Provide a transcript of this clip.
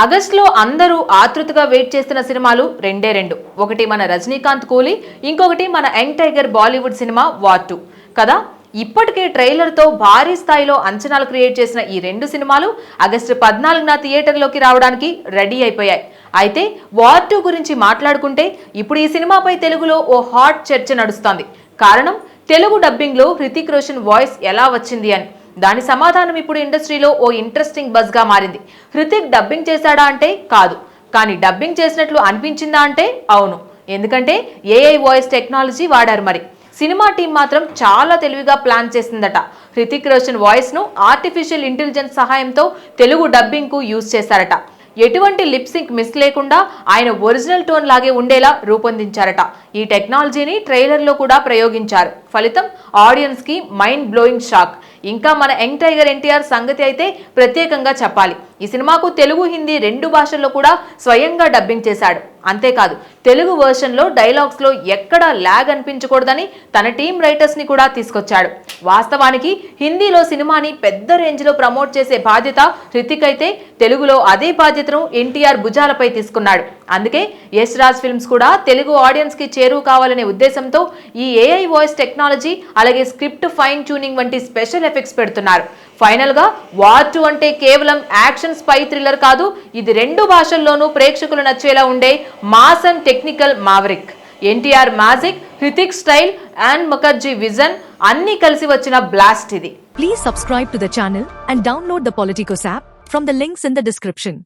ఆగస్టులో అందరూ ఆతృతగా వెయిట్ చేస్తున్న సినిమాలు రెండు. ఒకటి మన రజనీకాంత్ కూలీ, ఇంకొకటి మన young tiger Bollywood cinema war 2 కదా. ఇప్పటికే ట్రైలర్తో భారీ స్థాయిలో అంచనాలు క్రియేట్ చేసిన ఈ రెండు సినిమాలు ఆగస్టు 14న థియేటర్లోకి రావడానికి రెడీ అయిపోయాయి. అయితే వార్ 2 గురించి మాట్లాడుకుంటే ఇప్పుడు ఈ సినిమాపై తెలుగులో ఓ హాట్ చర్చ నడుస్తోంది. కారణం తెలుగు డబ్బింగ్లో హృతిక్ రోషన్ వాయిస్ ఎలా వచ్చింది అని. దాని సమాధానం ఇప్పుడు ఇండస్ట్రీలో ఓ ఇంట్రెస్టింగ్ బజ్ గా మారింది. హృతిక్ డబ్బింగ్ చేశాడా అంటే కాదు, కానీ డబ్బింగ్ చేసినట్లు అనిపించిందా అంటే అవును. ఎందుకంటే ఏఐ వాయిస్ టెక్నాలజీ వాడారు. మరి సినిమా టీం మాత్రం చాలా తెలివిగా ప్లాన్ చేసిందట. హృతిక్ రోషన్ వాయిస్ ను ఆర్టిఫిషియల్ ఇంటెలిజెన్స్ సహాయంతో తెలుగు డబ్బింగ్ కు యూజ్ చేశారట. ఎటువంటి లిప్సింక్ మిస్ లేకుండా ఆయన ఒరిజినల్ టోన్ లాగే ఉండేలా రూపొందించారట. ఈ టెక్నాలజీని ట్రైలర్లో కూడా ప్రయోగించారు. ఫలితం ఆడియన్స్ కి మైండ్ బ్లోయింగ్ షాక్. ఇంకా మన యంగ్ టైగర్ ఎన్టీఆర్ సంగతి అయితే ప్రత్యేకంగా చెప్పాలి. ఈ సినిమాకు తెలుగు, హిందీ రెండు భాషల్లో కూడా స్వయంగా డబ్బింగ్ చేశాడు. అంతేకాదు తెలుగు వర్షన్లో డైలాగ్స్ లో ఎక్కడా ల్యాగ్ అనిపించకూడదని తన టీం రైటర్స్ ని కూడా తీసుకొచ్చాడు. వాస్తవానికి హిందీలో సినిమాని పెద్ద రేంజ్ లో ప్రమోట్ చేసే బాధ్యత హృతిక్ అయితే తెలుగులో అదే బాధ్యతను ఎన్టీఆర్ భుజాలపై తీసుకున్నాడు. అందుకే యశ్ రాజ్ ఫిల్మ్స్ కూడా తెలుగు ఆడియన్స్ కి చేరువ కావాలనే ఉద్దేశంతో ఈ ఏఐ వాయిస్ టెక్నాలజీ అలాగే స్క్రిప్ట్ ఫైన్ ట్యూనింగ్ వంటి స్పెషల్ ఎఫెక్ట్స్ పెడుతున్నారు. ఫైనల్ గా వార్ 2 అంటే కేవలం యాక్షన్ స్పై థ్రిల్లర్ కాదు, ఇది రెండు భాషల్లోనూ ప్రేక్షకులు నచ్చేలా ఉండే mass and technical maverick. NTR magic, Hrithik style and Mukherjee vision అన్ని కలిసి వచ్చిన బ్లాస్ట్ ఇది. Please subscribe to the channel and download the Politicos app from the links in the description.